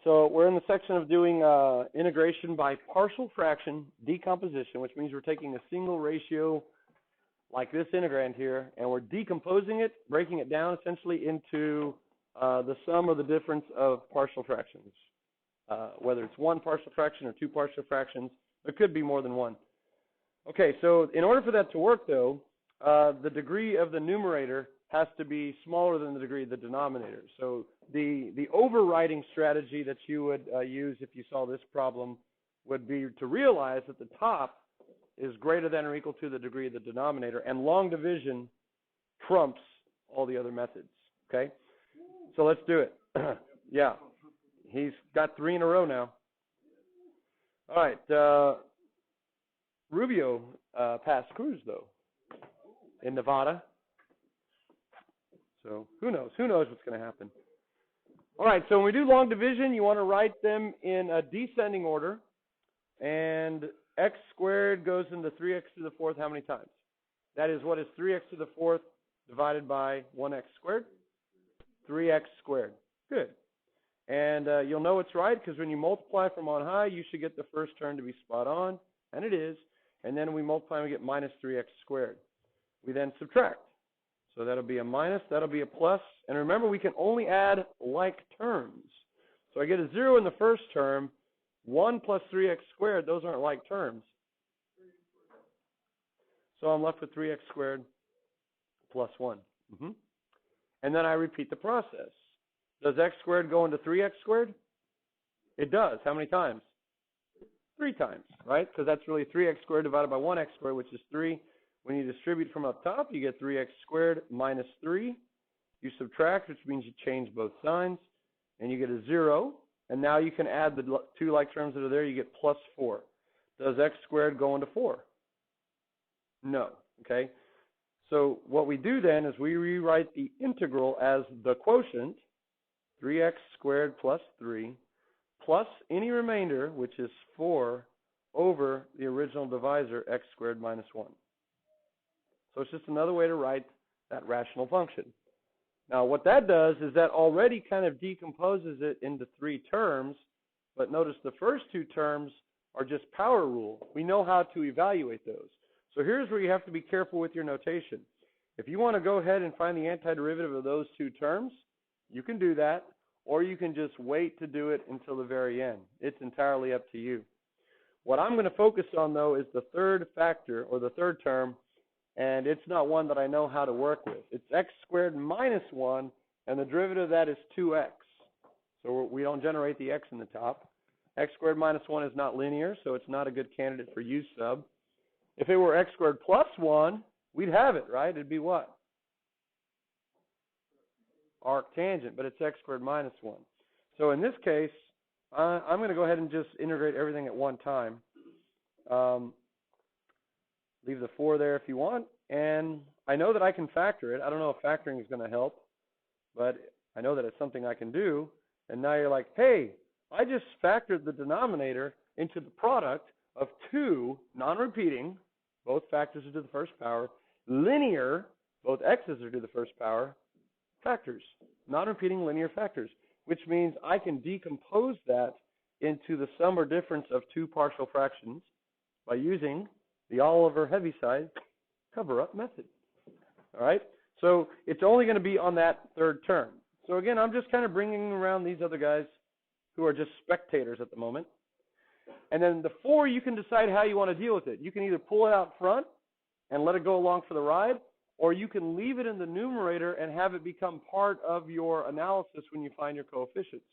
So we're in the section of doing integration by partial fraction decomposition, which means we're taking a single ratio like this integrand here, and we're decomposing it, breaking it down essentially into the sum or the difference of partial fractions. Whether it's one partial fraction or two partial fractions, there could be more than one. Okay, so in order for that to work, though, the degree of the numerator has to be smaller than the degree of the denominator. So the overriding strategy that you would use if you saw this problem would be to realize that the top is greater than or equal to the degree of the denominator, and long division trumps all the other methods. Okay, so let's do it. Yeah, he's got 3 in a row now. All right, Rubio passed Cruz, though, in Nevada. So who knows? Who knows what's going to happen? All right, so when we do long division, you want to write them in a descending order. And x squared goes into 3x to the 4th how many times? That is, what is 3x to the 4th divided by 1x squared? 3x squared. Good. And you'll know it's right because when you multiply from on high, you should get the first term to be spot on, and it is. And then we multiply and we get minus 3x squared. We then subtract. So that'll be a minus, that'll be a plus. And remember, we can only add like terms. So I get a 0 in the first term. 1 plus 3x squared, those aren't like terms. So I'm left with 3x squared plus 1. And then I repeat the process. Does x squared go into 3x squared? It does. How many times? 3 times, right? Because that's really 3x squared divided by 1x squared, which is 3. When you distribute from up top, you get 3x squared minus 3. You subtract, which means you change both signs, and you get a 0. And now you can add the 2 like terms that are there. You get plus 4. Does x squared go into 4? No. Okay? So what we do then is we rewrite the integral as the quotient, 3x squared plus 3, plus any remainder, which is 4, over the original divisor, x squared minus 1. So it's just another way to write that rational function. Now, what that does is that already kind of decomposes it into 3 terms, but notice the first 2 terms are just power rule. We know how to evaluate those. So here's where you have to be careful with your notation. If you want to go ahead and find the antiderivative of those 2 terms, you can do that, or you can just wait to do it until the very end. It's entirely up to you. What I'm going to focus on, though, is the third factor, or the third term, and it's not one that I know how to work with. It's x squared minus 1, and the derivative of that is 2x. So we don't generate the x in the top. X squared minus 1 is not linear, so it's not a good candidate for U sub. If it were x squared plus 1, we'd have it, right? It'd be what? Arctangent, but it's x squared minus 1. So in this case, I'm going to go ahead and just integrate everything at one time. Leave the 4 there if you want. And I know that I can factor it. I don't know if factoring is going to help, but I know that it's something I can do. And now you're like, hey, I just factored the denominator into the product of 2 non-repeating, both factors are to the first power, linear, both x's are to the first power, factors, non-repeating linear factors, which means I can decompose that into the sum or difference of 2 partial fractions by using the Oliver Heaviside cover-up method. All right? So it's only going to be on that third term. So again, I'm just kind of bringing around these other guys who are just spectators at the moment. And then the 4, you can decide how you want to deal with it. You can either pull it out front and let it go along for the ride, or you can leave it in the numerator and have it become part of your analysis when you find your coefficients.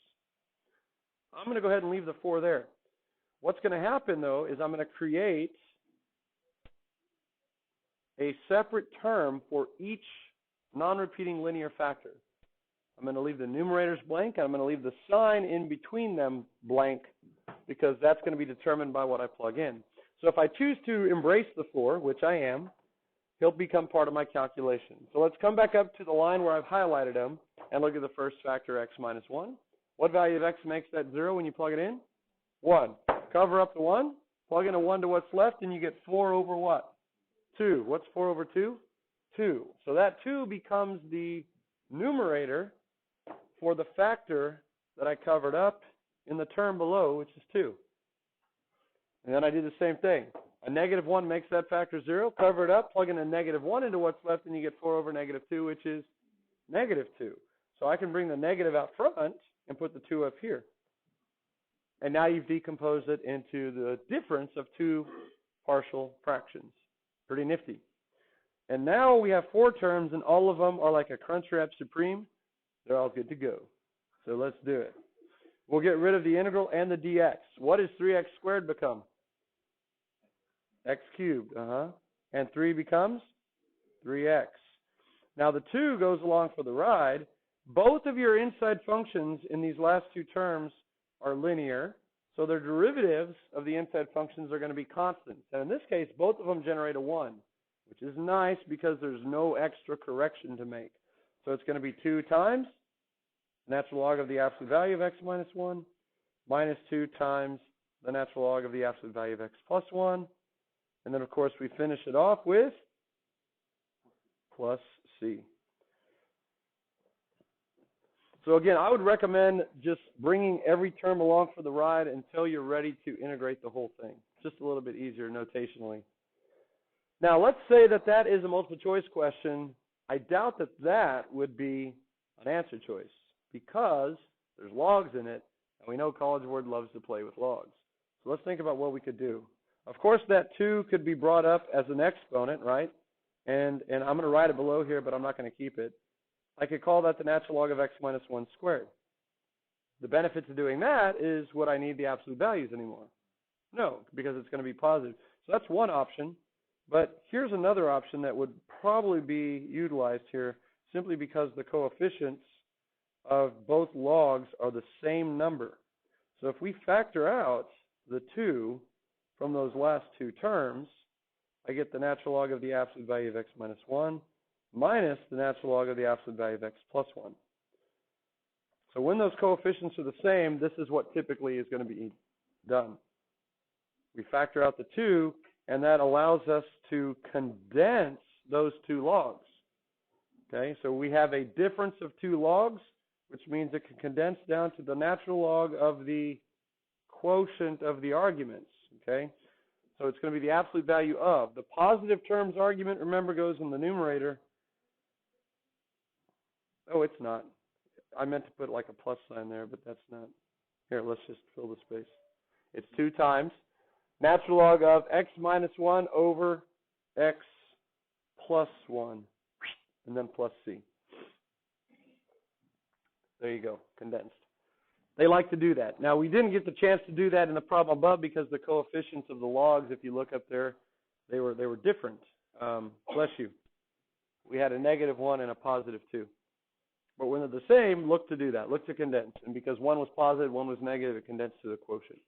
I'm going to go ahead and leave the 4 there. What's going to happen, though, is I'm going to create a separate term for each non-repeating linear factor. I'm going to leave the numerators blank, and I'm going to leave the sign in between them blank, because that's going to be determined by what I plug in. So if I choose to embrace the 4, which I am, he'll become part of my calculation. So let's come back up to the line where I've highlighted him and look at the first factor, x minus 1. What value of x makes that 0 when you plug it in? 1. Cover up the 1, plug in a 1 to what's left, and you get 4 over what? 2. What's 4 over 2? 2. So that 2 becomes the numerator for the factor that I covered up in the term below, which is 2. And then I do the same thing. A negative 1 makes that factor 0. Cover it up, plug in a negative 1 into what's left, and you get 4 over negative 2, which is negative 2. So I can bring the negative out front and put the 2 up here. And now you've decomposed it into the difference of 2 partial fractions. Pretty nifty. And now we have 4 terms, and all of them are like a Crunchwrap Supreme. They're all good to go. So let's do it. We'll get rid of the integral and the dx. What does 3x squared become? X cubed. And 3 becomes 3x. Now the 2 goes along for the ride. Both of your inside functions in these last 2 terms are linear, so their derivatives of the inside functions are going to be constants. And in this case, both of them generate a 1, which is nice because there's no extra correction to make. So it's going to be 2 times natural log of the absolute value of x minus 1 minus 2 times the natural log of the absolute value of x plus 1. And then, of course, we finish it off with plus c. So again, I would recommend just bringing every term along for the ride until you're ready to integrate the whole thing. Just a little bit easier notationally. Now, let's say that that is a multiple choice question. I doubt that that would be an answer choice because there's logs in it, and we know College Board loves to play with logs. So let's think about what we could do. Of course, that 2 could be brought up as an exponent, right? And I'm going to write it below here, but I'm not going to keep it. I could call that the natural log of x minus 1 squared. The benefit to doing that is would I need the absolute values anymore? No, because it's going to be positive. So that's one option. But here's another option that would probably be utilized here simply because the coefficients of both logs are the same number. So if we factor out the 2 from those last 2 terms, I get the natural log of the absolute value of x minus 1 minus the natural log of the absolute value of x plus 1. So when those coefficients are the same, this is what typically is going to be done. We factor out the 2, and that allows us to condense those 2 logs. Okay, so we have a difference of 2 logs, which means it can condense down to the natural log of the quotient of the arguments. Okay, so it's going to be the absolute value of. The positive terms argument, remember, goes in the numerator. Oh, it's not. I meant to put like a plus sign there, but that's not. Here, let's just fill the space. It's 2 times natural log of x minus 1 over x plus 1, and then plus c. There you go, condensed. They like to do that. Now, we didn't get the chance to do that in the problem above because the coefficients of the logs, if you look up there, they were different. Bless you. We had a negative 1 and a positive 2. But when they're the same, look to do that. Look to condense. And because one was positive, one was negative, it condensed to the quotient.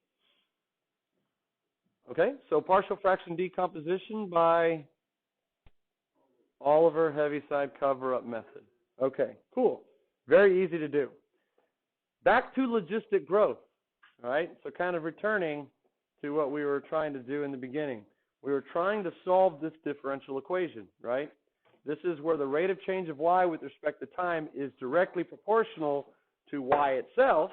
Okay, so partial fraction decomposition by Oliver Heaviside cover-up method. Okay, cool. Very easy to do. Back to logistic growth. All right, so kind of returning to what we were trying to do in the beginning. We were trying to solve this differential equation, right? This is where the rate of change of y with respect to time is directly proportional to y itself,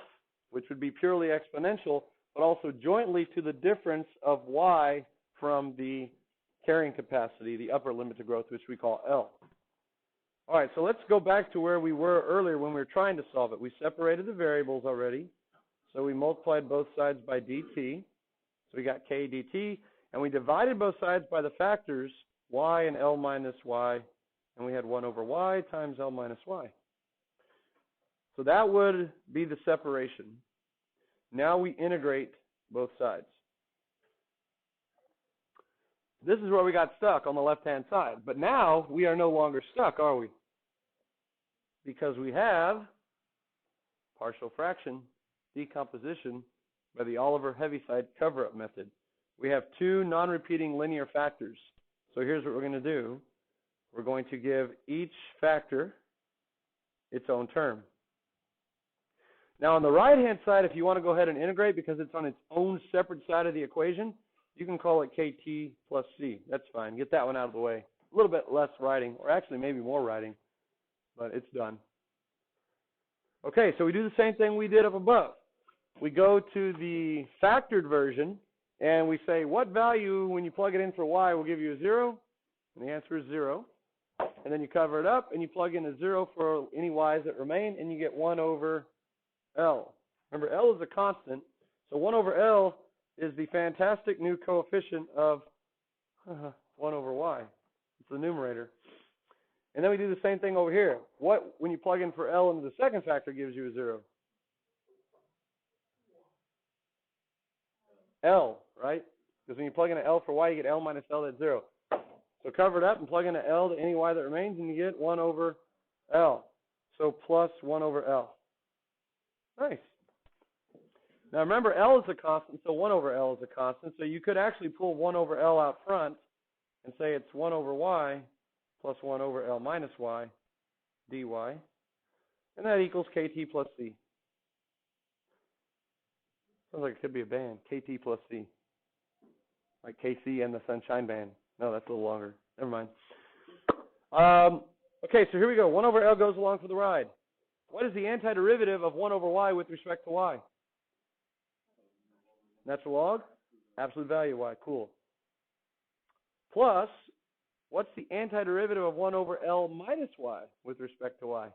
which would be purely exponential, but also jointly to the difference of y from the carrying capacity, the upper limit to growth, which we call L. All right, so let's go back to where we were earlier when we were trying to solve it. We separated the variables already, so we multiplied both sides by dt. So we got k dt, and we divided both sides by the factors y and L minus y, and we had 1 over y times L minus y. So that would be the separation. Now we integrate both sides. This is where we got stuck on the left-hand side. But now we are no longer stuck, are we? Because we have partial fraction decomposition by the Oliver Heaviside cover-up method. We have 2 non-repeating linear factors. So here's what we're going to do. We're going to give each factor its own term. Now on the right-hand side, if you want to go ahead and integrate because it's on its own separate side of the equation, you can call it kt plus c. That's fine. Get that one out of the way. A little bit less writing, or actually maybe more writing, but it's done. Okay, so we do the same thing we did up above. we go to the factored version, and we say, what value, when you plug it in for y, will give you a 0? And the answer is 0. And then you cover it up, and you plug in a 0 for any y's that remain, and you get 1 over L. Remember, L is a constant, so 1 over L is the fantastic new coefficient of 1 over y. It's the numerator. And then we do the same thing over here. What, when you plug in for L into the second factor, gives you a 0? L, right? Because when you plug in an L for y, you get L minus L, that's 0. So cover it up and plug in an L to any y that remains, and you get 1 over L. So plus 1 over L. Nice. Now remember, L is a constant, so 1 over L is a constant. So you could actually pull 1 over L out front and say it's 1 over y plus 1 over L minus y dy. And that equals KT plus C. Sounds like it could be a band, KT plus C. Like KC and the Sunshine Band. No, that's a little longer. Never mind. Okay, so here we go. 1 over L goes along for the ride. What is the antiderivative of 1 over y with respect to y? Natural log? Absolute value y. Cool. Plus, what's the antiderivative of 1 over L minus y with respect to y?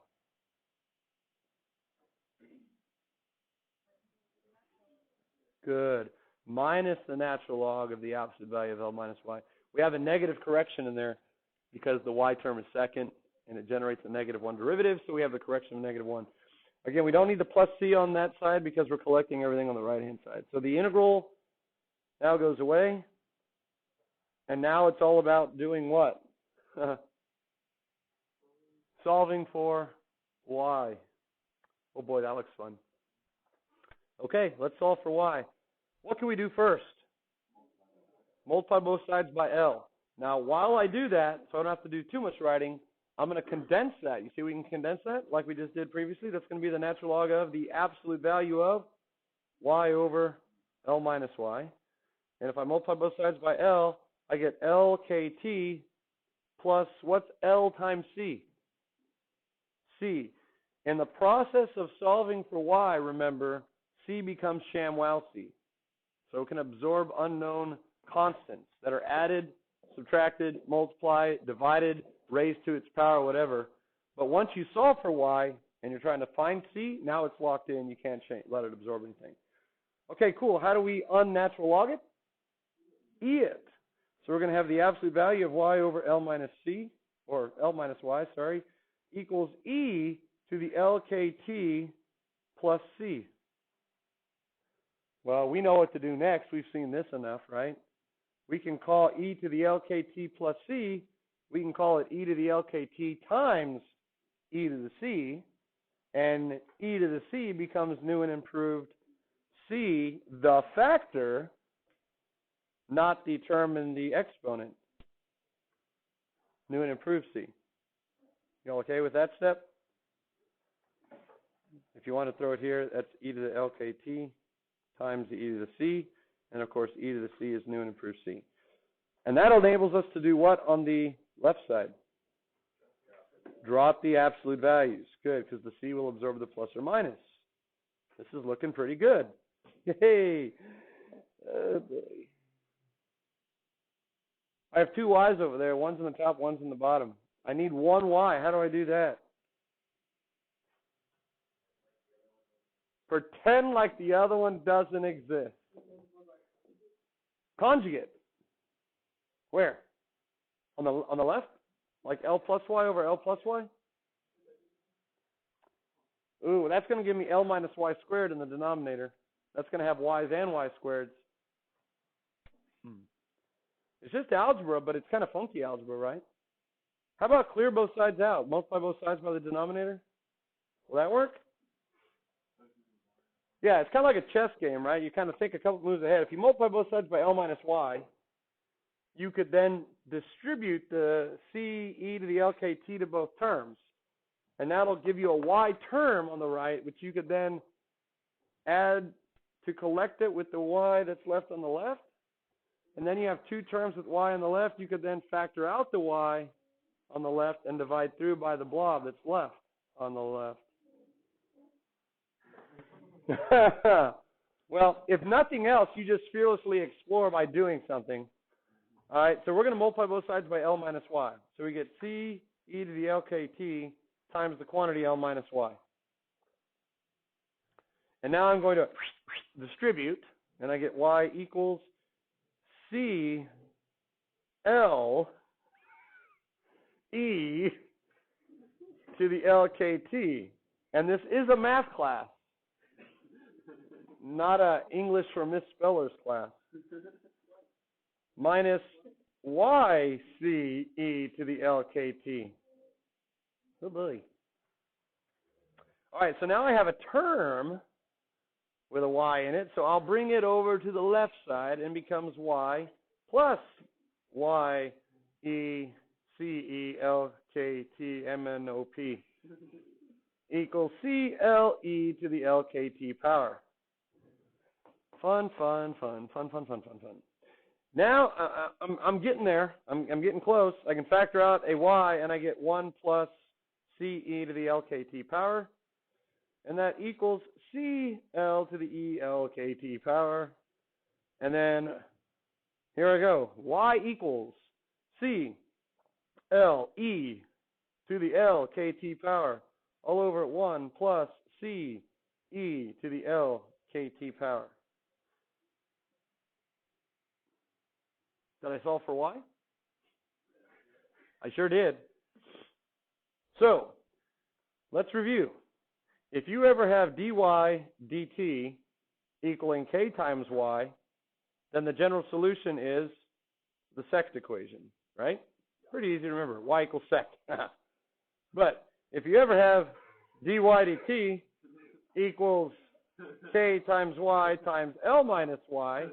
Good. Minus the natural log of the absolute value of L minus y. We have a negative correction in there because the y term is second, and it generates a -1 derivative, so we have the correction of -1. Again, we don't need the plus c on that side because we're collecting everything on the right-hand side. So the integral now goes away, and now it's all about doing what? Solving for y. Oh boy, that looks fun. Okay, let's solve for y. What can we do first? Multiply both sides by L. Now, while I do that, so I don't have to do too much writing, I'm going to condense that. You see we can condense that like we just did previously? That's going to be the natural log of the absolute value of y over L minus y. And if I multiply both sides by L, I get LKT plus what's L times C? C. In the process of solving for y, remember, C becomes ShamWow C. So it can absorb unknown constants that are added, subtracted, multiplied, divided, raised to its power, whatever. But once you solve for y and you're trying to find C, now it's locked in. You can't let it absorb anything. Okay, cool. How do we unnatural log it? E it. So we're going to have the absolute value of y over L minus C, or L minus y, sorry, equals E to the LKT plus C. Well, we know what to do next. We've seen this enough, right? We can call E to the LKT plus C, we can call it E to the LKT times E to the C, and E to the C becomes new and improved C, the factor, not the term in the exponent. New and improved C. You all okay with that step? If you want to throw it here, that's E to the LKT times the E to the C, and of course E to the C is new and improved C. And that enables us to do what on the left side? Drop the absolute values. Good, because the C will absorb the plus or minus. This is looking pretty good. Yay! Oh boy. I have two Y's over there. One's in the top, one's in the bottom. I need one Y. How do I do that? Pretend like the other one doesn't exist. Conjugate. Where? On the left? Like L plus Y over L plus Y? Ooh, that's going to give me L minus Y squared in the denominator. That's going to have Y's and Y squareds. It's just algebra, but it's kind of funky algebra, right? How about clear both sides out? Multiply both sides by the denominator? Will that work? Yeah, it's kind of like a chess game, right? You kind of think a couple moves ahead. If you multiply both sides by L minus Y, you could then distribute the C, E to the LKT to both terms. And that'll give you a Y term on the right, which you could then add to collect it with the Y that's left on the left. And then you have two terms with Y on the left. You could then factor out the Y on the left and divide through by the blob that's left on the left. Well, if nothing else, you just fearlessly explore by doing something. All right, so we're going to multiply both sides by L minus Y. So we get C e to the LKT times the quantity L minus Y. And now I'm going to distribute, and I get Y equals C L E to the LKT. And this is a math class, not a English for misspellers class. Minus YCE to the LKT. Oh boy. All right, so now I have a term with a Y in it, so I'll bring it over to the left side and becomes Y plus YE CELKTMNOP equals CLE to the LKT power. Fun. Now, I'm getting there. I'm getting close. I can factor out a Y, and I get 1 plus CE to the LKT power. And that equals CL to the ELKT power. And then, here I go. Y equals CLE to the LKT power all over 1 plus CE to the LKT power. Did I solve for Y? I sure did. So, let's review. If you ever have dy dt equaling k times y, then the general solution is the sect equation, right? Pretty easy to remember. Y equals sec. But if you ever have dy dt equals k times y times L minus y,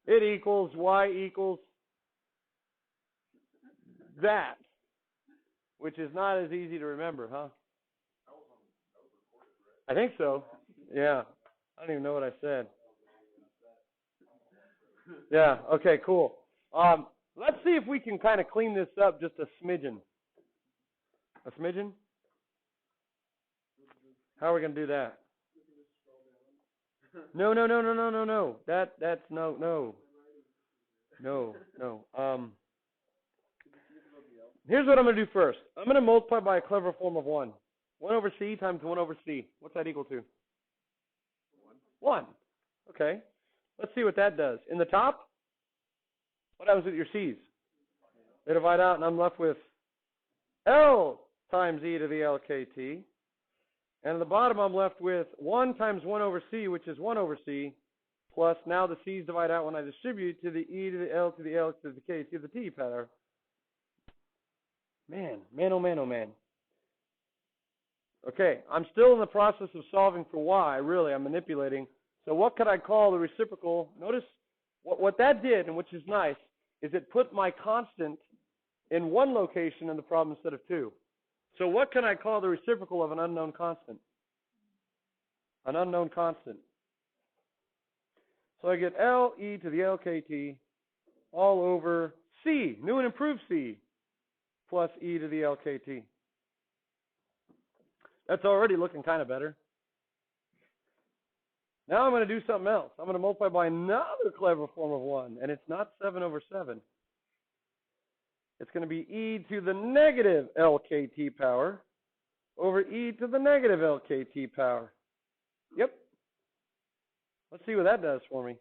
it equals y equals that, which is not as easy to remember, huh? I think so. Yeah. I don't even know what I said. Yeah. Okay, cool. Let's see if we can kind of clean this up just a smidgen. A smidgen? How are we going to do that? No. That's no. Here's what I'm going to do first. I'm going to multiply by a clever form of 1. 1 over C times 1 over C. What's that equal to? 1. Okay. Let's see what that does. In the top, what happens with your C's? They divide out, and I'm left with L times e to the LKT. And at the bottom, I'm left with 1 times 1 over C, which is 1 over C, plus now the C's divide out when I distribute to the E to the L to the L to the K to the T power. Man. Okay, I'm still in the process of solving for Y, really. I'm manipulating. So what could I call the reciprocal? Notice what that did, and which is nice, is it put my constant in one location in the problem instead of 2. So what can I call the reciprocal of an unknown constant? An unknown constant. So I get L e to the LKT all over C, new and improved C, plus e to the LKT. That's already looking kind of better. Now I'm going to do something else. I'm going to multiply by another clever form of 1, and it's not 7 over 7. It's going to be e to the negative LKT power over e to the negative LKT power. Yep. Let's see what that does for me.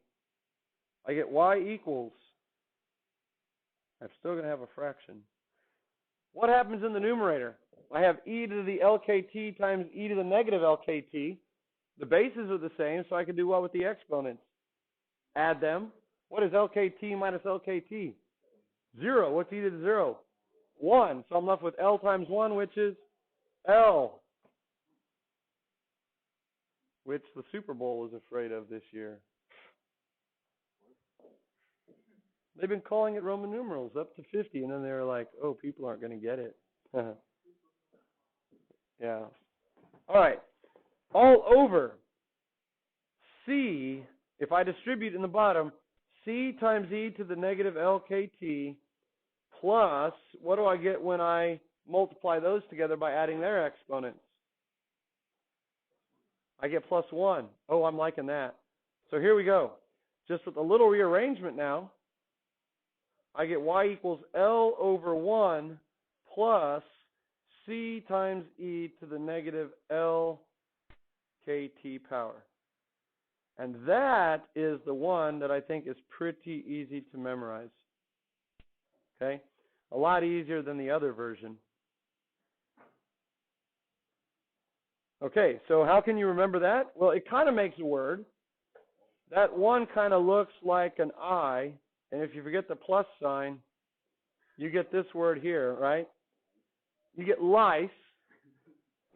I get y equals, I'm still going to have a fraction. What happens in the numerator? I have e to the LKT times e to the negative LKT. The bases are the same, so I can do what with the exponents? Add them. What is LKT minus LKT? 0. What's e to the 0? 1. So I'm left with L times 1, which is L, which the Super Bowl is afraid of this year. They've been calling it Roman numerals up to 50, and then they're like, oh, people aren't going to get it. Yeah. All right. All over C, if I distribute in the bottom, C times e to the negative LKT plus, what do I get when I multiply those together by adding their exponents? I get plus 1. Oh, I'm liking that. So here we go. Just with a little rearrangement now, I get y equals L over 1 plus C times e to the negative L kt power. And that is the one that I think is pretty easy to memorize. Okay? A lot easier than the other version. Okay, so how can you remember that? Well, it kind of makes a word. That one kind of looks like an I, and if you forget the plus sign, you get this word here, right? You get lice,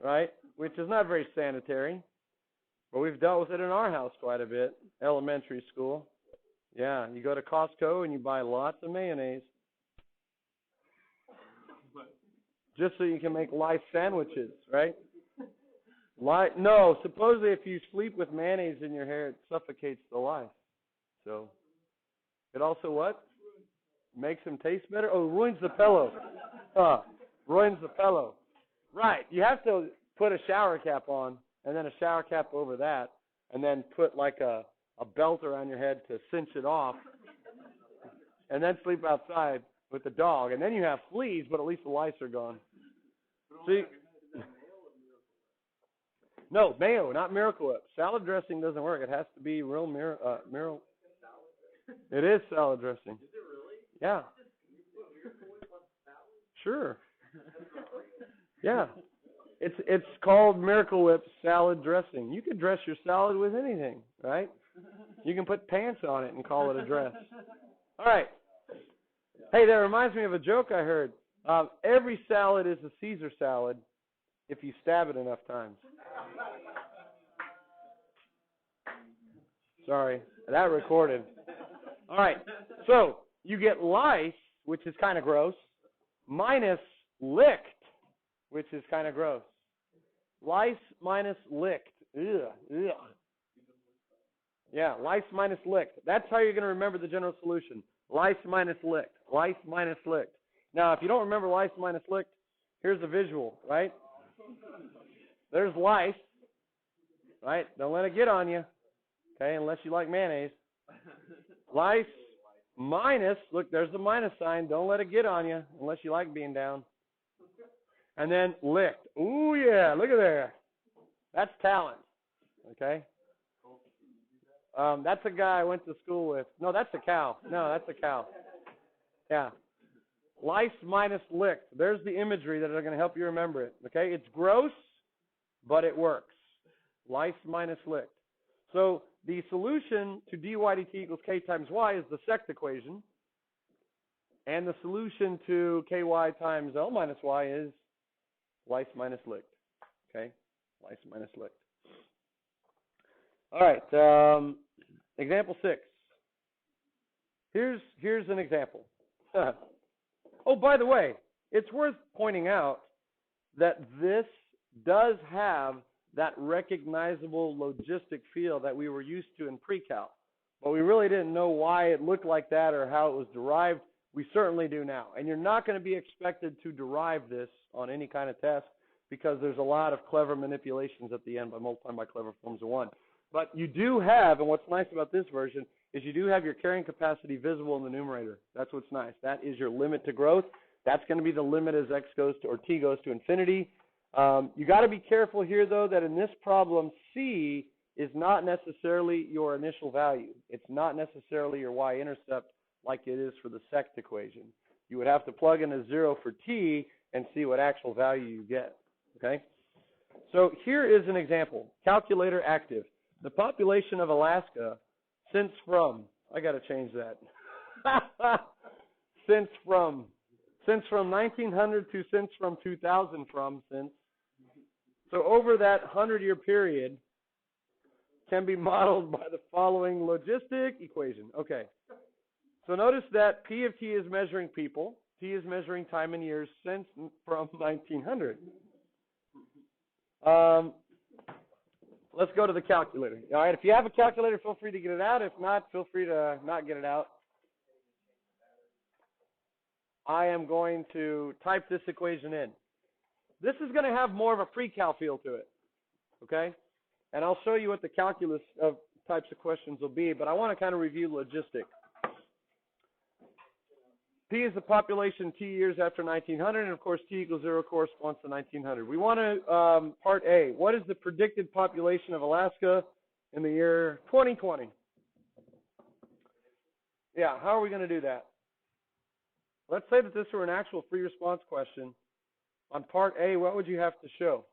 right, which is not very sanitary, but we've dealt with it in our house quite a bit, elementary school. Yeah, you go to Costco and you buy lots of mayonnaise just so you can make lice sandwiches, right? No, supposedly if you sleep with mayonnaise in your hair, it suffocates the lice. So, it also what? Makes them taste better? Oh, ruins the pillow. Ruins the pillow. Right, you have to put a shower cap on, and then a shower cap over that, and then put like a belt around your head to cinch it off, and then sleep outside with the dog. And then you have fleas, but at least the lice are gone. See? No, mayo, not Miracle Whip. Salad dressing doesn't work. It has to be real Miracle. It is salad dressing. Is it really? Yeah. Sure. Yeah. It's called Miracle Whip salad dressing. You can dress your salad with anything, right? You can put pants on it and call it a dress. All right. Hey, that reminds me of a joke I heard. Every salad is a Caesar salad if you stab it enough times. Sorry, that recorded. All right, so you get lice, which is kind of gross, minus licked, which is kind of gross. Lice minus licked. Ugh, ugh. Yeah, lice minus licked. That's how you're going to remember the general solution. Lice minus licked. Lice minus licked. Now, if you don't remember lice minus licked, here's a visual, right? There's lice, right? Don't let it get on you, okay, unless you like mayonnaise. Lice minus, look, there's the minus sign. Don't let it get on you unless you like being down. And then licked. Ooh, yeah, look at there. That's talent, okay? That's a guy I went to school with. No, that's a cow. No, that's a cow. Yeah. Lice minus licked. There's the imagery that are going to help you remember it, okay? It's gross, but it works. Lice minus licked. So the solution to dy dt equals k times y is the sect equation. And the solution to ky times L minus y is lice minus licked. Okay? Lice minus licked. All right. Example 6. Here's an example. Oh, by the way, it's worth pointing out that this does have that recognizable logistic field that we were used to in pre-cal. But we really didn't know why it looked like that or how it was derived. We certainly do now. And you're not going to be expected to derive this on any kind of test because there's a lot of clever manipulations at the end by multiplying by clever forms of 1. But you do have, and what's nice about this version, is you do have your carrying capacity visible in the numerator. That's what's nice. That is your limit to growth. That's going to be the limit as x goes to, or t goes to infinity. You got to be careful here, though, that in this problem, c is not necessarily your initial value. It's not necessarily your y-intercept like it is for the sect equation. You would have to plug in a 0 for t and see what actual value you get. Okay? So here is an example. Calculator active. The population of Alaska since from, I got to change that. since from 1900 to since from 2000 from since. So over that 100-year period can be modeled by the following logistic equation. Okay. So notice that P of T is measuring people. T is measuring time in years since from 1900. Let's go to the calculator. All right, if you have a calculator, feel free to get it out. If not, feel free to not get it out. I am going to type this equation in. This is going to have more of a pre-cal feel to it, okay? And I'll show you what the calculus of types of questions will be, but I want to kind of review logistic. P is the population T years after 1900, and of course T equals 0 corresponds to 1900. We want to, part A, what is the predicted population of Alaska in the year 2020? Yeah, how are we going to do that? Let's say that this were an actual free response question. On part A, what would you have to show?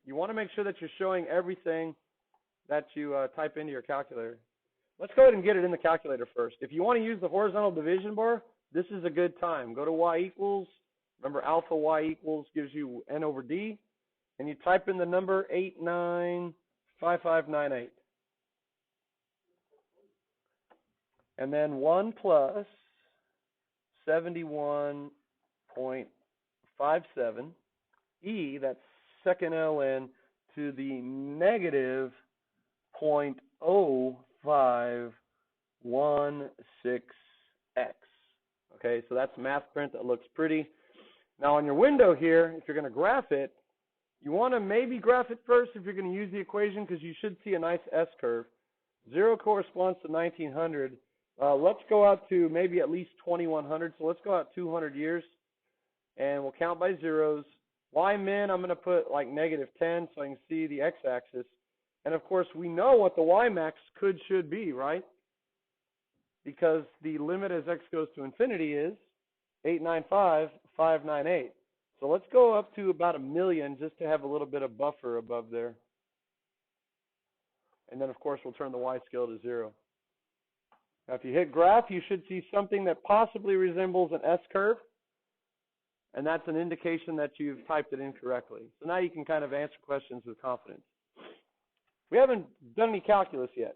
You want to make sure that you're showing everything that you type into your calculator. Let's go ahead and get it in the calculator first. If you want to use the horizontal division bar, this is a good time. Go to y equals, remember alpha y equals gives you n over d, and you type in the number 895598. And then 1 plus 71.57 e, that's second ln, to the negative 0.0516x. Okay, so that's a math print that looks pretty. Now on your window here, if you're going to graph it, you want to maybe graph it first if you're going to use the equation, because you should see a nice S-curve. 0 corresponds to 1900. Let's go out to maybe at least 2100. So let's go out 200 years, and we'll count by zeros. Y min, I'm going to put like negative 10 so I can see the x-axis. And of course, we know what the y max should be, right? Because the limit as x goes to infinity is 895,598. So let's go up to about 1 million just to have a little bit of buffer above there. And then, of course, we'll turn the y scale to 0. Now, if you hit graph, you should see something that possibly resembles an S-curve. And that's an indication that you've typed it incorrectly. So now you can kind of answer questions with confidence. We haven't done any calculus yet.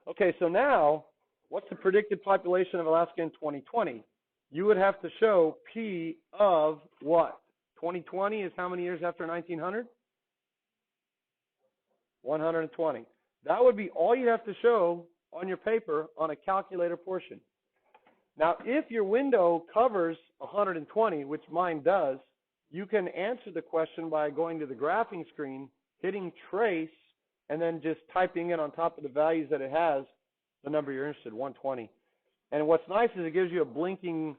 Okay, so now, what's the predicted population of Alaska in 2020? You would have to show P of what? 2020 is how many years after 1900? 120. That would be all you have to show on your paper on a calculator portion. Now, if your window covers 120, which mine does, you can answer the question by going to the graphing screen, hitting trace, and then just typing in on top of the values that it has the number you're interested in, 120. And what's nice is it gives you a blinking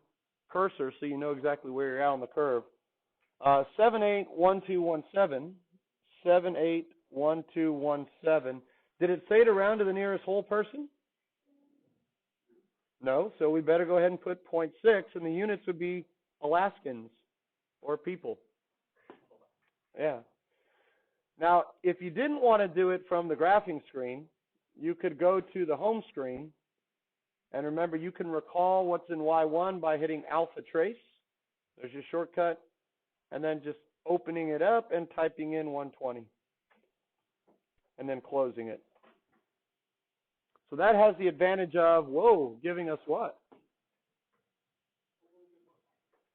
cursor so you know exactly where you're at on the curve. 781217, 781217. Did it say to round to the nearest whole person? No, so we better go ahead and put 0.6, and the units would be Alaskans or people. Yeah. Now, if you didn't want to do it from the graphing screen, you could go to the home screen, and remember, you can recall what's in Y1 by hitting alpha trace. There's your shortcut, and then just opening it up and typing in 120, and then closing it. So that has the advantage of, giving us what?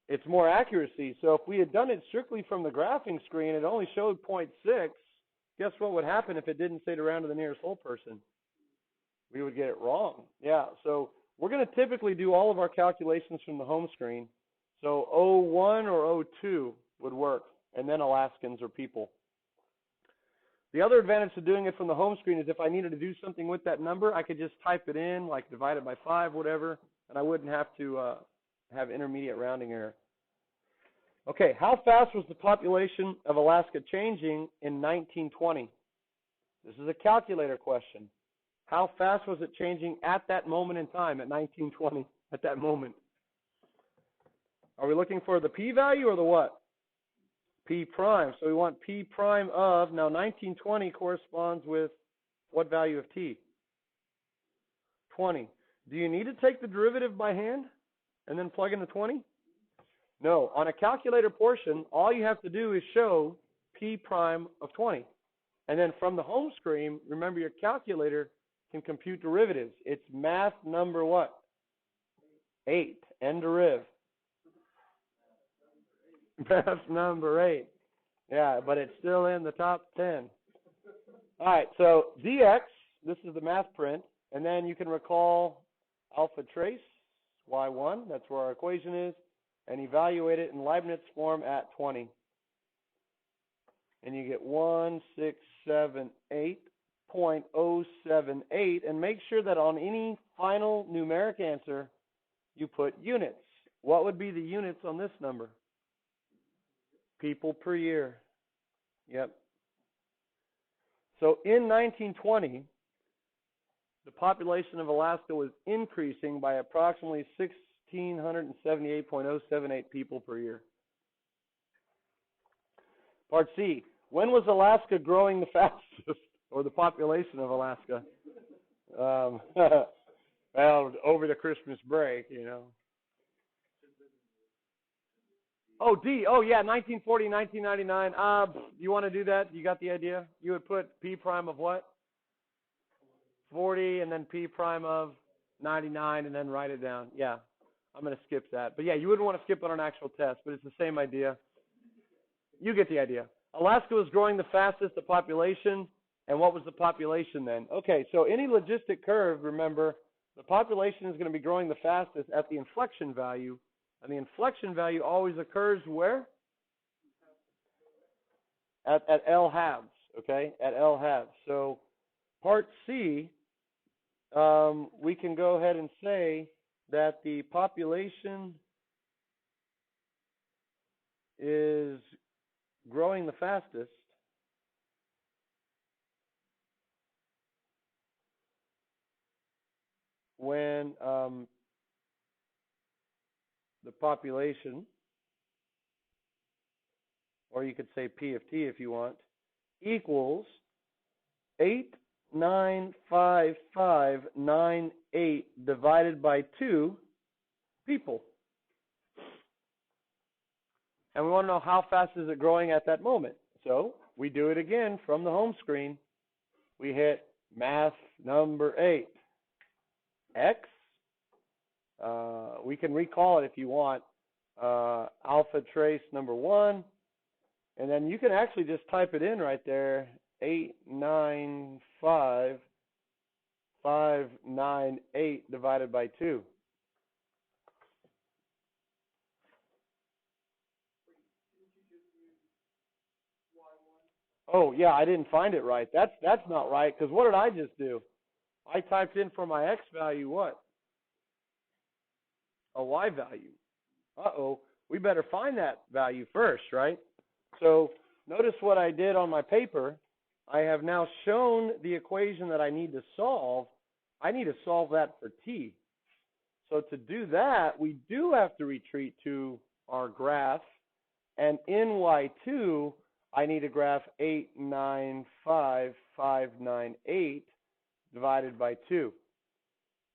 It's more accuracy. So if we had done it strictly from the graphing screen, it only showed 0.6. Guess what would happen if it didn't say to round to the nearest whole person? We would get it wrong. Yeah, so we're going to typically do all of our calculations from the home screen. So 01 or 02 would work, and then Alaskans or people. The other advantage of doing it from the home screen is if I needed to do something with that number, I could just type it in, like divide it by 5, whatever, and I wouldn't have to have intermediate rounding error. Okay, how fast was the population of Alaska changing in 1920? This is a calculator question. How fast was it changing at that moment in time, at 1920, at that moment? Are we looking for the p-value or the what? P prime. So we want P prime of, now 1920 corresponds with what value of T? 20. Do you need to take the derivative by hand and then plug in the 20? No. On a calculator portion, all you have to do is show P prime of 20. And then from the home screen, remember your calculator can compute derivatives. It's math number what? 8. N deriv. Math number 8. Yeah, but it's still in the top 10. All right, so dx, this is the math print, and then you can recall alpha trace, y1, that's where our equation is, and evaluate it in Leibniz form at 20. And you get 1678.6 88.078, and make sure that on any final numeric answer, you put units. What would be the units on this number? People per year. Yep. So in 1920, the population of Alaska was increasing by approximately 1,678.078 people per year. Part C. When was Alaska growing the fastest, or the population of Alaska? Well, over the Christmas break, you know. Oh, D. Oh, yeah, 1940, 1999. You want to do that? You got the idea? You would put P prime of what? 40, and then P prime of 99, and then write it down. Yeah, I'm going to skip that. But yeah, you wouldn't want to skip on an actual test, but it's the same idea. You get the idea. Alaska was growing the fastest, the population, and what was the population then? Okay, so any logistic curve, remember, the population is going to be growing the fastest at the inflection value, and the inflection value always occurs where? At L halves, okay, at L halves. So part C, we can go ahead and say that the population is growing the fastest when the population, or you could say P of T if you want, equals 8,95598 divided by 2 people. And we want to know how fast is it growing at that moment. So we do it again from the home screen. We hit math number 8. X, we can recall it if you want, alpha trace number 1, and then you can actually just type it in right there, 8,95598 divided by 2. Oh, yeah, I didn't find it right. That's not right, because what did I just do? I typed in for my X value what? A Y value. Uh-oh, we better find that value first, right? So notice what I did on my paper. I have now shown the equation that I need to solve. I need to solve that for T. So to do that, we do have to retreat to our graph. And in Y2, I need to graph 8,95598 divided by 2.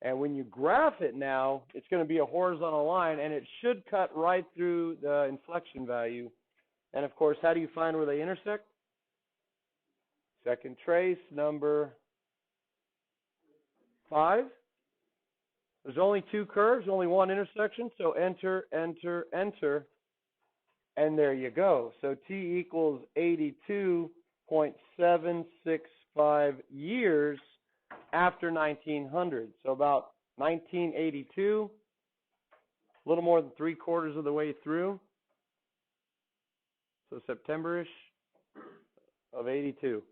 And when you graph it now, it's going to be a horizontal line, and it should cut right through the inflection value. And, of course, how do you find where they intersect? Second trace, number 5. There's only 2 curves, only 1 intersection, so enter, enter, enter, and there you go. So T equals 82.765 years after 1900. So about 1982, a little more than 3/4 of the way through. So September-ish of 82.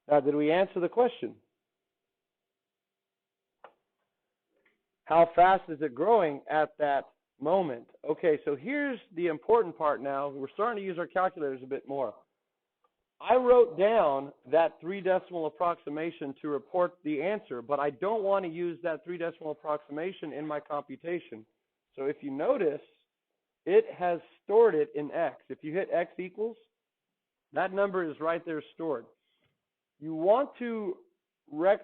Now, did we answer the question? How fast is it growing at that moment? Okay, so here's the important part now. We're starting to use our calculators a bit more. I wrote down that 3 decimal approximation to report the answer, but I don't want to use that 3 decimal approximation in my computation. So if you notice, it has stored it in X. If you hit X equals, that number is right there stored. You want to,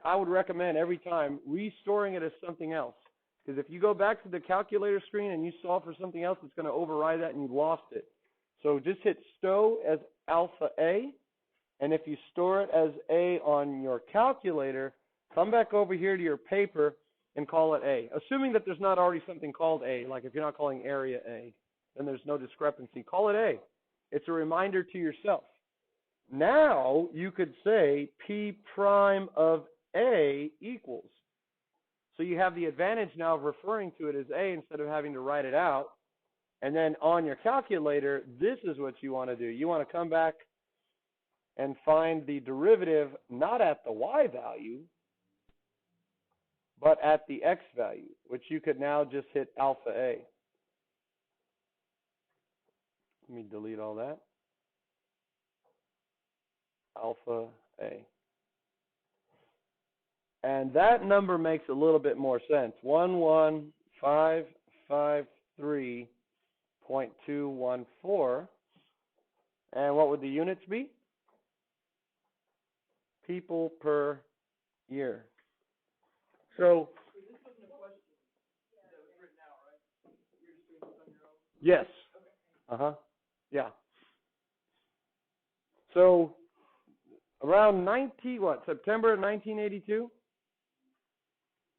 I would recommend every time restoring it as something else. Because if you go back to the calculator screen and you solve for something else, it's going to override that and you lost it. So just hit stow as alpha A. And if you store it as A on your calculator, come back over here to your paper and call it A. Assuming that there's not already something called A, like if you're not calling area A, then there's no discrepancy. Call it A. It's a reminder to yourself. Now you could say P prime of A equals. So you have the advantage now of referring to it as A instead of having to write it out. And then on your calculator, this is what you want to do. You want to come back and find the derivative not at the y value, but at the x value, which you could now just hit alpha a. Let me delete all that. Alpha a. And that number makes a little bit more sense. 11553.214. And what would the units be? People per year. So, yes. Yeah. So, around September 1982,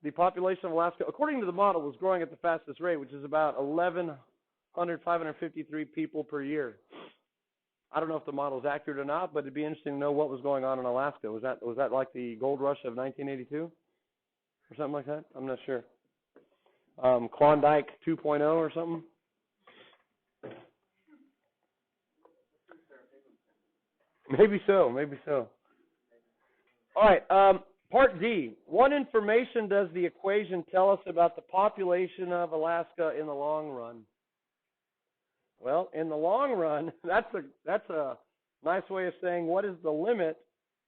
the population of Alaska, according to the model, was growing at the fastest rate, which is about 553 people per year. I don't know if the model is accurate or not, but it'd be interesting to know what was going on in Alaska. Was that like the gold rush of 1982 or something like that? I'm not sure. Klondike 2.0 or something? Maybe so. All right, part D. What information does the equation tell us about the population of Alaska in the long run? Well, in the long run, that's a nice way of saying what is the limit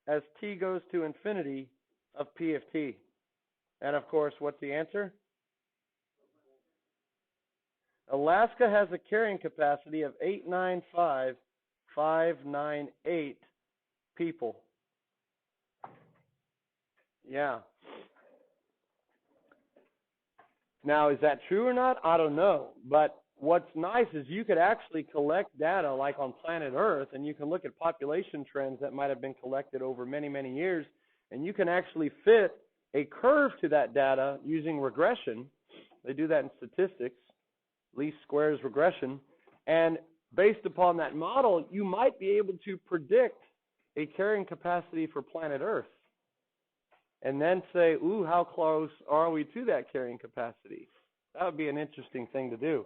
as t goes to infinity of P of t. And of course, what's the answer? Alaska has a carrying capacity of 895,598 people. Yeah. Now, is that true or not? I don't know. But what's nice is you could actually collect data like on planet Earth, and you can look at population trends that might have been collected over many, many years, and you can actually fit a curve to that data using regression. They do that in statistics, least squares regression. And based upon that model, you might be able to predict a carrying capacity for planet Earth. And then say, ooh, how close are we to that carrying capacity? That would be an interesting thing to do.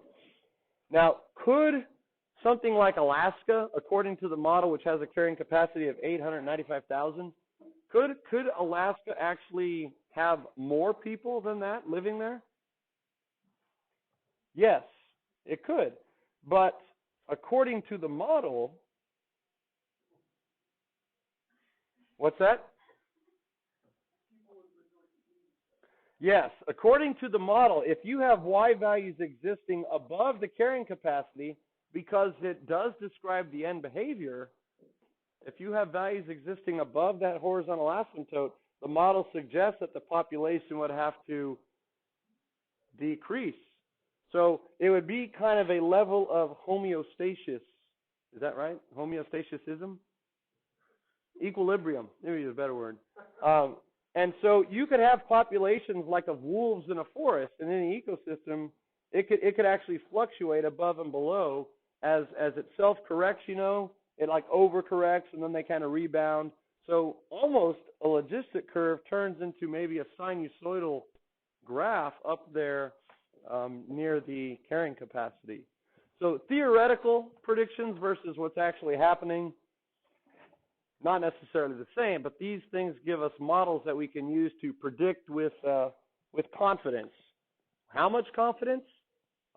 Now, could something like Alaska, according to the model, which has a carrying capacity of 895,000, could Alaska actually have more people than that living there? Yes, it could. But according to the model, what's that? Yes, according to the model, if you have y values existing above the carrying capacity, because it does describe the end behavior, if you have values existing above that horizontal asymptote, the model suggests that the population would have to decrease. So it would be kind of a level of homeostasis. Is that right? Homeostasism? Equilibrium. Maybe a better word. And so you could have populations like of wolves in a forest, and in the ecosystem, it could actually fluctuate above and below as it self-corrects, it like overcorrects, and then they kind of rebound. So almost a logistic curve turns into maybe a sinusoidal graph up there near the carrying capacity. So theoretical predictions versus what's actually happening, not necessarily the same, but these things give us models that we can use to predict with confidence. How much confidence?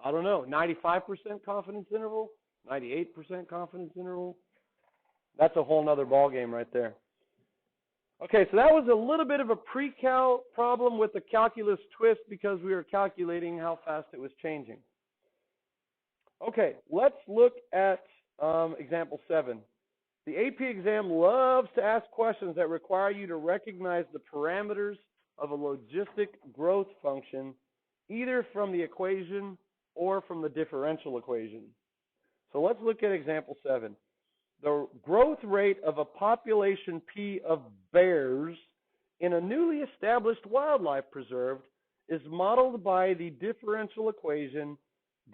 I don't know. 95% confidence interval? 98% confidence interval? That's a whole nother ballgame right there. Okay, so that was a little bit of a pre-cal problem with the calculus twist because we were calculating how fast it was changing. Okay, let's look at example 7. The AP exam loves to ask questions that require you to recognize the parameters of a logistic growth function, either from the equation or from the differential equation. So let's look at example 7. The growth rate of a population P of bears in a newly established wildlife preserve is modeled by the differential equation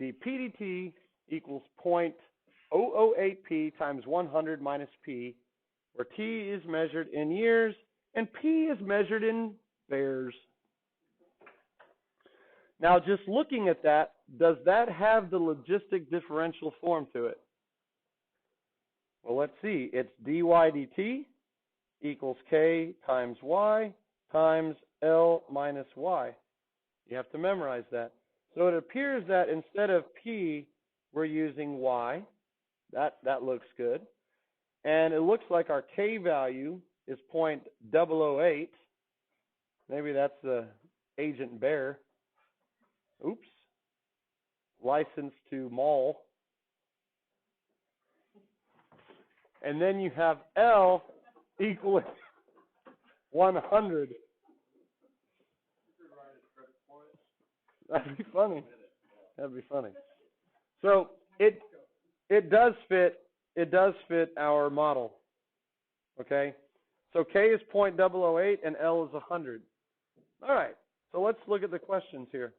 dp/dt equals 0.008p times 100 minus p, where t is measured in years and p is measured in bears. Now, just looking at that, does that have the logistic differential form to it? Well, let's see. It's dy dt equals k times y times L minus y. You have to memorize that. So it appears that instead of p, we're using y. That looks good. And it looks like our k value is 0.008. Maybe that's the agent bear. Oops. License to maul. And then you have L equaling 100. That'd be funny. That'd be funny. So it does fit our model. Okay? So K is 0.008 and L is 100. All right. So let's look at the questions here.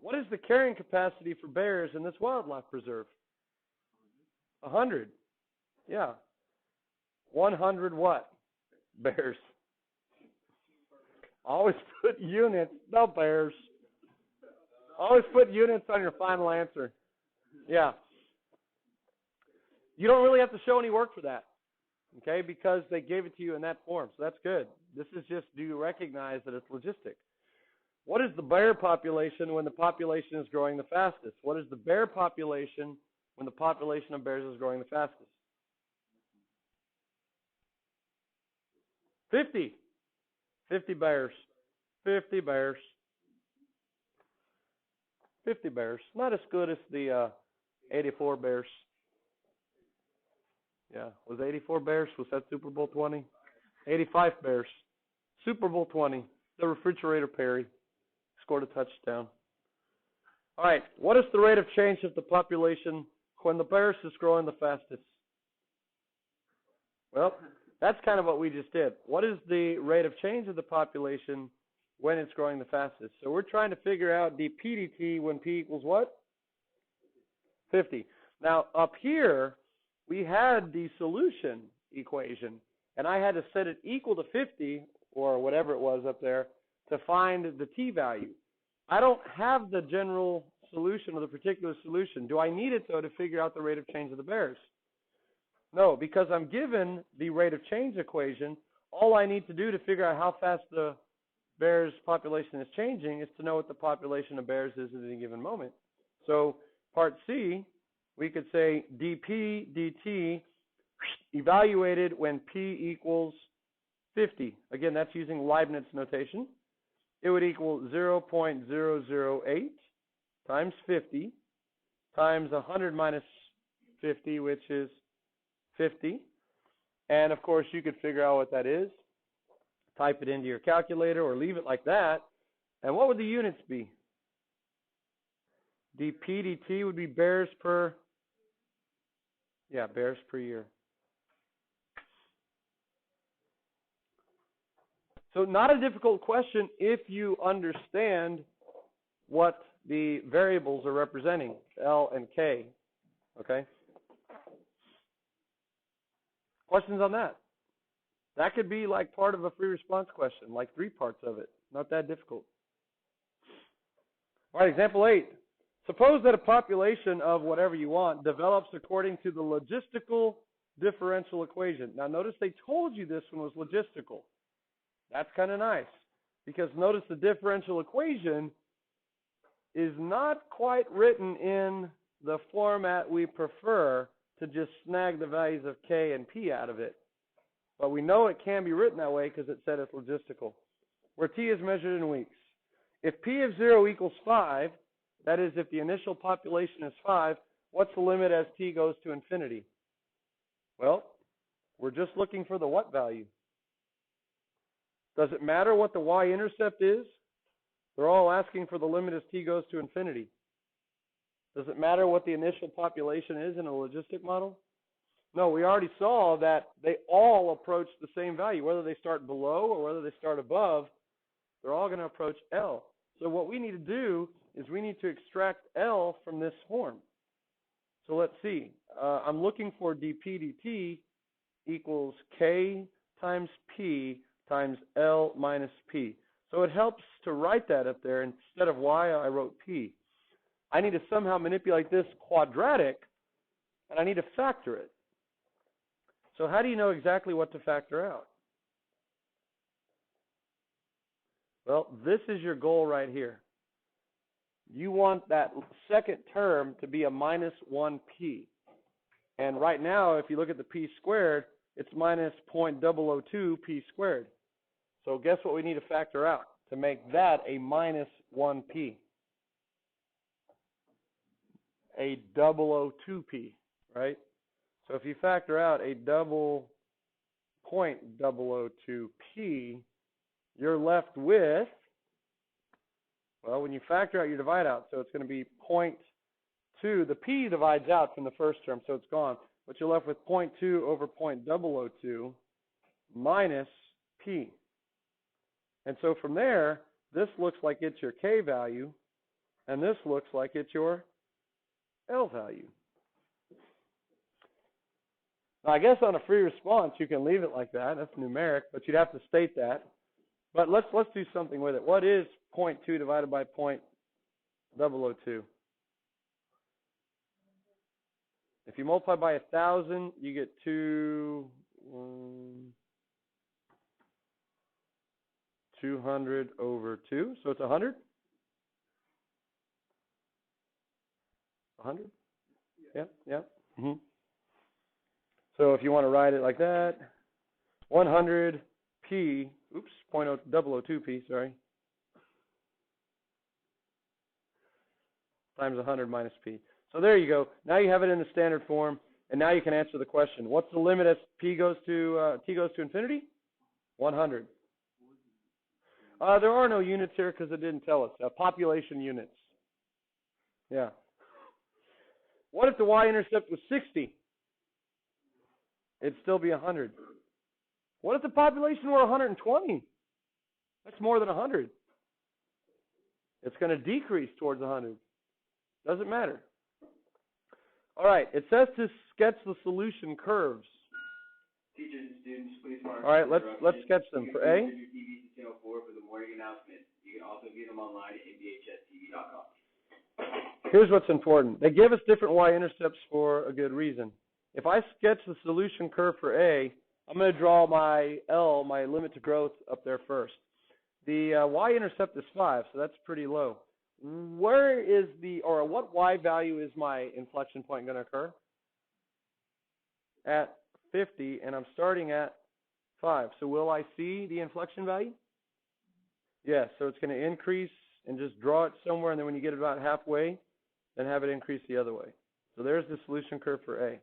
What is the carrying capacity for bears in this wildlife preserve? 100. Yeah. 100 what? Bears. Always put units, no bears. Always put units on your final answer. Yeah. You don't really have to show any work for that, okay, because they gave it to you in that form, so that's good. This is just, do you recognize that it's logistic? What is the bear population when the population is growing the fastest? What is the bear population when the population of bears is growing the fastest? 50. 50 bears. 50 bears. 50 bears. Not as good as the 84 bears. Yeah. Was 84 bears? Was that Super Bowl 20? 85 bears. Super Bowl 20. The refrigerator Perry scored a touchdown. All right. What is the rate of change of the population when the bears is growing the fastest? Well, that's kind of what we just did. What is the rate of change of the population when it's growing the fastest? So we're trying to figure out dp dt when p equals what? 50. Now, up here, we had the solution equation, and I had to set it equal to 50, or whatever it was up there, to find the t value. I don't have the general solution or the particular solution. Do I need it, though, to figure out the rate of change of the bears? No, because I'm given the rate of change equation. All I need to do to figure out how fast the bears population is changing is to know what the population of bears is at any given moment. So part C, we could say dp dt evaluated when p equals 50. Again, that's using Leibniz notation. It would equal 0.008 times 50 times 100 minus 50, which is 50. And of course, you could figure out what that is. Type it into your calculator or leave it like that. And what would the units be? dp dt would be bears per year. So not a difficult question if you understand what the variables are representing, L and K. Okay? Questions on that? That could be like part of a free response question, like 3 parts of it. Not that difficult. All right, example 8. Suppose that a population of whatever you want develops according to the logistical differential equation. Now, notice they told you this one was logistical. That's kind of nice, because notice the differential equation is not quite written in the format we prefer to just snag the values of K and P out of it. But we know it can be written that way because it said it's logistical, where T is measured in weeks. If P of 0 equals 5, that is, if the initial population is 5, what's the limit as T goes to infinity? Well, we're just looking for the what value. Does it matter what the y-intercept is? They're all asking for the limit as T goes to infinity. Does it matter what the initial population is in a logistic model? No, we already saw that they all approach the same value. Whether they start below or whether they start above, they're all going to approach L. So what we need to do is we need to extract L from this form. So let's see. I'm looking for dp dt equals K times P times L minus P. So it helps to write that up there. Instead of Y, I wrote P. I need to somehow manipulate this quadratic, and I need to factor it. So how do you know exactly what to factor out? Well, this is your goal right here. You want that second term to be a minus 1p. And right now, if you look at the p squared, it's minus 0.002 p squared. So guess what we need to factor out to make that a minus 1p? A 002p, right? So if you factor out a 0.002p, you're left with, well, when you factor out your divide out, so it's going to be 0.2. The p divides out from the first term, so it's gone. But you're left with 0.2 over 0.002 minus p. And so from there, this looks like it's your k value, and this looks like it's your L value. Now, I guess on a free response, you can leave it like that. That's numeric, but you'd have to state that. But let's do something with it. What is 0.2 divided by 0.002? If you multiply by 1,000, you get 200 over 2. So it's 100? 100? Yeah. Mm-hmm. So if you want to write it like that, 100p, oops, 0.002p, sorry, times 100 minus p. So there you go. Now you have it in the standard form, and now you can answer the question. What's the limit as t goes to infinity? 100. There are no units here because it didn't tell us. Population units. Yeah. What if the y-intercept was 60? It'd still be 100. What if the population were 120? That's more than 100. It's going to decrease towards 100. Doesn't matter. All right, it says to sketch the solution curves. Teachers and students, please mark. All right, let's sketch them. For A, your TV to channel 4 for the morning announcement. You can also view them online at mbhstv.com. here's what's important. They give us different y-intercepts for a good reason. If I sketch the solution curve for A, I'm going to draw my L, my limit to growth, up there first. The y-intercept is 5, so that's pretty low. Where is what y value is my inflection point going to occur? At 50, and I'm starting at 5. So will I see the inflection value? Yes, so it's going to increase and just draw it somewhere, and then when you get about halfway, then have it increase the other way. So there's the solution curve for A.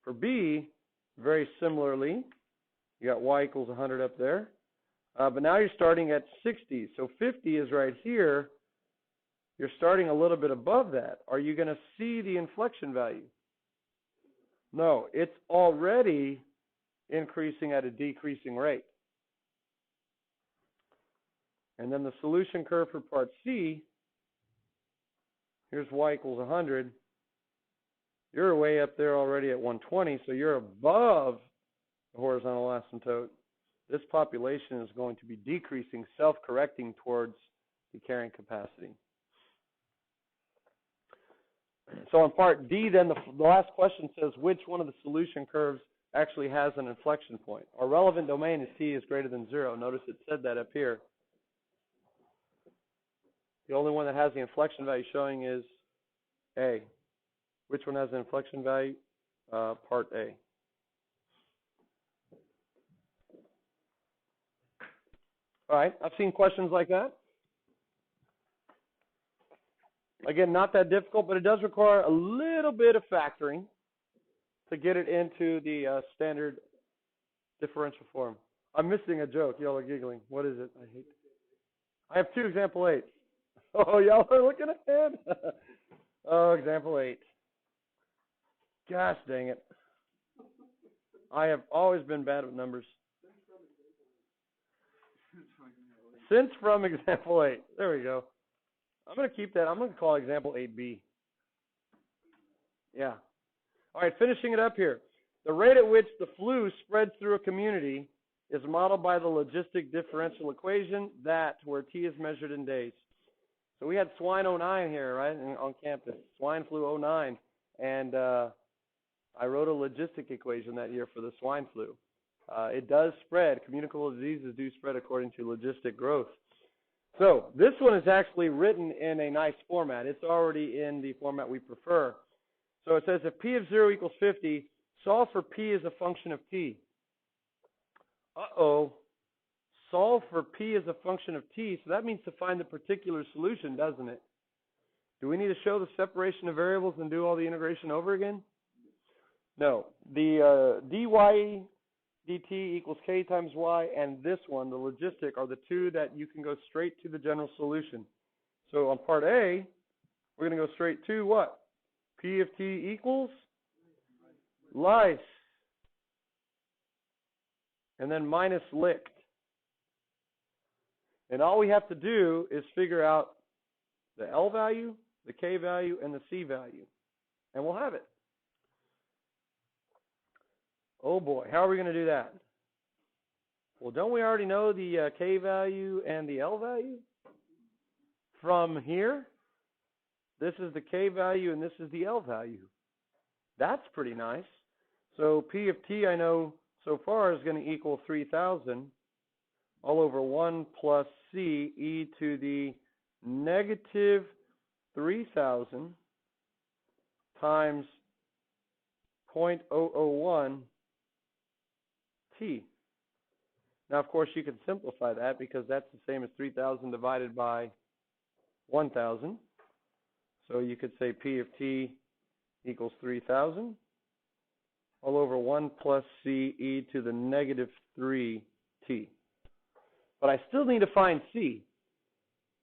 For B, very similarly, you got y equals 100 up there. But now you're starting at 60. So 50 is right here. You're starting a little bit above that. Are you going to see the inflection value? No, it's already increasing at a decreasing rate. And then the solution curve for part C, here's y equals 100. You're way up there already at 120, so you're above the horizontal asymptote. This population is going to be decreasing, self-correcting towards the carrying capacity. So in part D, then, the last question says which one of the solution curves actually has an inflection point. Our relevant domain is t is greater than 0. Notice it said that up here. The only one that has the inflection value showing is A. Which one has an inflection value? Part A. All right, I've seen questions like that. Again, not that difficult, but it does require a little bit of factoring to get it into the standard differential form. I'm missing a joke. Y'all are giggling. What is it? I have 2 example 8s. Oh, y'all are looking ahead. Oh, example 8. Gosh dang it. I have always been bad with numbers. Since from example 8. There we go. I'm going to keep that. I'm going to call example 8B. Yeah. All right, finishing it up here. The rate at which the flu spreads through a community is modeled by the logistic differential equation, that where T is measured in days. So we had swine 09 here, right, on campus. Swine flu 09. And I wrote a logistic equation that year for the swine flu. It does spread. Communicable diseases do spread according to logistic growth. So this one is actually written in a nice format. It's already in the format we prefer. So it says if P of 0 equals 50, solve for P as a function of T. Uh-oh. Solve for P as a function of T. So that means to find the particular solution, doesn't it? Do we need to show the separation of variables and do all the integration over again? No. The dy dt equals k times y and this one, the logistic, are the two that you can go straight to the general solution. So on part A, we're going to go straight to what? P of t equals lice. And then minus licked. And all we have to do is figure out the L value, the K value, and the C value. And we'll have it. Oh boy, how are we going to do that? Well, don't we already know the K value and the L value? From here, this is the K value and this is the L value. That's pretty nice. So P of t, I know so far, is going to equal 3,000 all over 1 plus C e to the negative 3,000 times 0.001 t. Now, of course, you can simplify that because that's the same as 3,000 divided by 1,000. So you could say P of t equals 3,000 all over 1 plus C e to the negative 3t. But I still need to find C.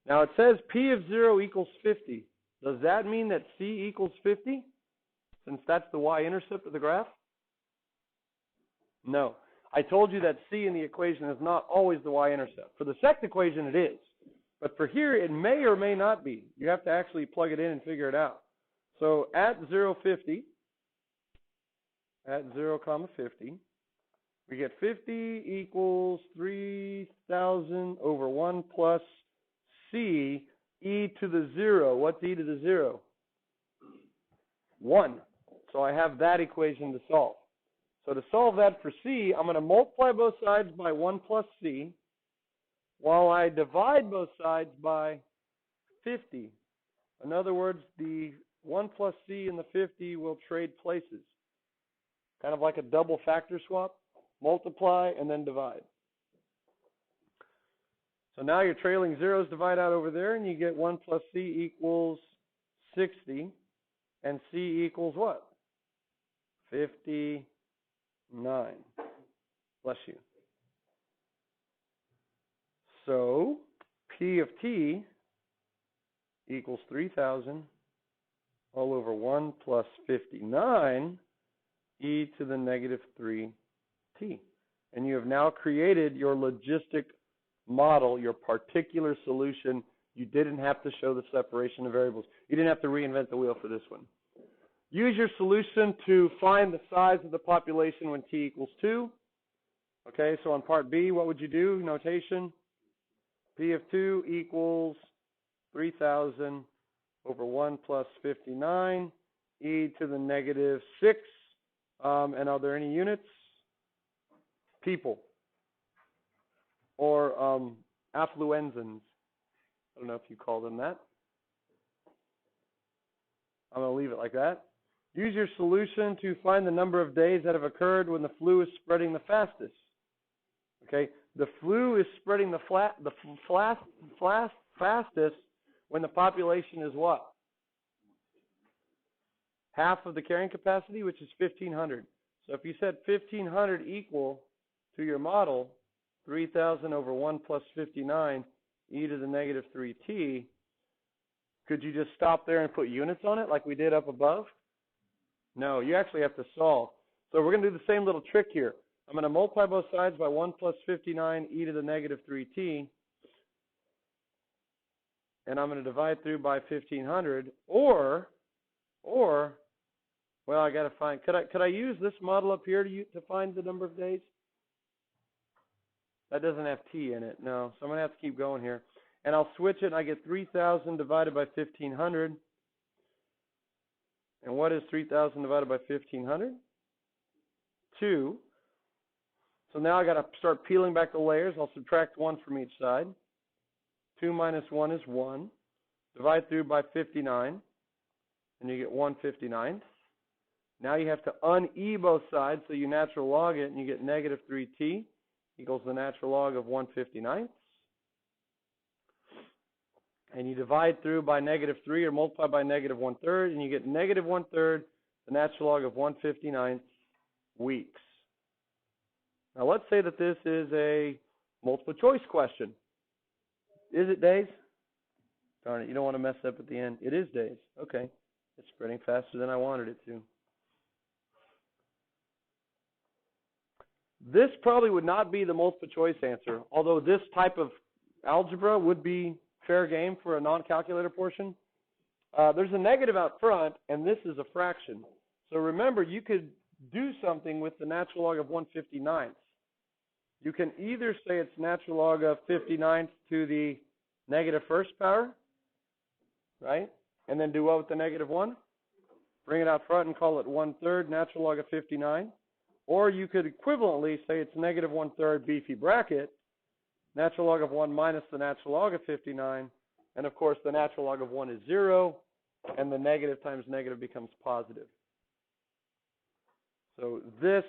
Now it says P of 0 equals 50. Does that mean that C equals 50? Since that's the y-intercept of the graph? No. I told you that C in the equation is not always the y-intercept. For the second equation it is. But for here it may or may not be. You have to actually plug it in and figure it out. So at 0, 50, at 0, 50, we get 50 equals 3,000 over 1 plus C e to the 0. What's e to the 0? 1. So I have that equation to solve. So to solve that for C, I'm going to multiply both sides by 1 plus C while I divide both sides by 50. In other words, the 1 plus C and the 50 will trade places. Kind of like a double factor swap. Multiply and then divide. So now your trailing zeros divide out over there and you get 1 plus C equals 60 and C equals what? 59. Bless you. So P of t equals 3,000 all over 1 plus 59 e to the negative 3t. And you have now created your logistic model, your particular solution. You didn't have to show the separation of variables. You didn't have to reinvent the wheel for this one. Use your solution to find the size of the population when t equals 2. Okay, so on part B, what would you do? Notation. P of 2 equals 3,000 over 1 plus 59 e to the negative 6. And are there any units? People. Or affluenzins. I don't know if you call them that. I'm going to leave it like that. Use your solution to find the number of days that have occurred when the flu is spreading the fastest. Okay, the flu is spreading the fastest when the population is what? Half of the carrying capacity, which is 1,500. So if you set 1,500 equal to your model, 3,000 over 1 plus 59 e to the negative 3t, could you just stop there and put units on it like we did up above? No, you actually have to solve. So we're going to do the same little trick here. I'm going to multiply both sides by 1 plus 59 e to the negative 3t. And I'm going to divide through by 1,500. Or, well, I got to find, could I use this model up here to find the number of days? That doesn't have t in it, no. So I'm going to have to keep going here. And I'll switch it, and I get 3,000 divided by 1,500. And what is 3,000 divided by 1,500? 2. So now I got to start peeling back the layers. I'll subtract 1 from each side. 2 minus 1 is 1. Divide through by 59, and you get 1/59. Now you have to une both sides, so you natural log it, and you get negative 3t equals the natural log of 1/59. And you divide through by negative 3 or multiply by negative 1/3, and you get negative 1/3, the natural log of 1/59 weeks. Now let's say that this is a multiple choice question. Is it days? Darn it, you don't want to mess up at the end. It is days. Okay. It's spreading faster than I wanted it to. This probably would not be the multiple choice answer, although this type of algebra would be fair game for a non-calculator portion. There's a negative out front, and this is a fraction. So remember, you could do something with the natural log of 1/59. You can either say it's natural log of 59 to the negative first power, right? And then do what with the negative 1? Bring it out front and call it 1/3 natural log of 59. Or you could equivalently say it's negative 1/3 beefy bracket, natural log of 1 minus the natural log of 59. And of course, the natural log of 1 is 0, and the negative times negative becomes positive. So this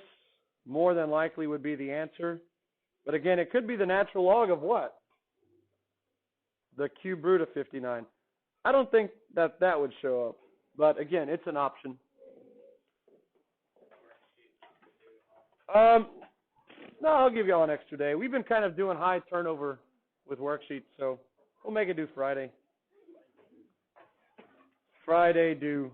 more than likely would be the answer. But again, it could be the natural log of what? The cube root of 59. I don't think that that would show up. But again, it's an option. No, I'll give y'all an extra day. We've been kind of doing high turnover with worksheets, so we'll make it do Friday. Friday due.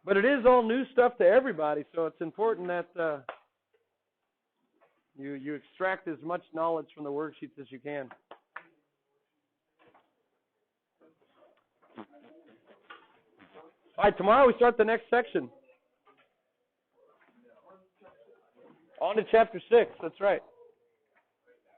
But it is all new stuff to everybody, so it's important that you extract as much knowledge from the worksheets as you can. All right, tomorrow we start the next section. On to chapter 6, that's right.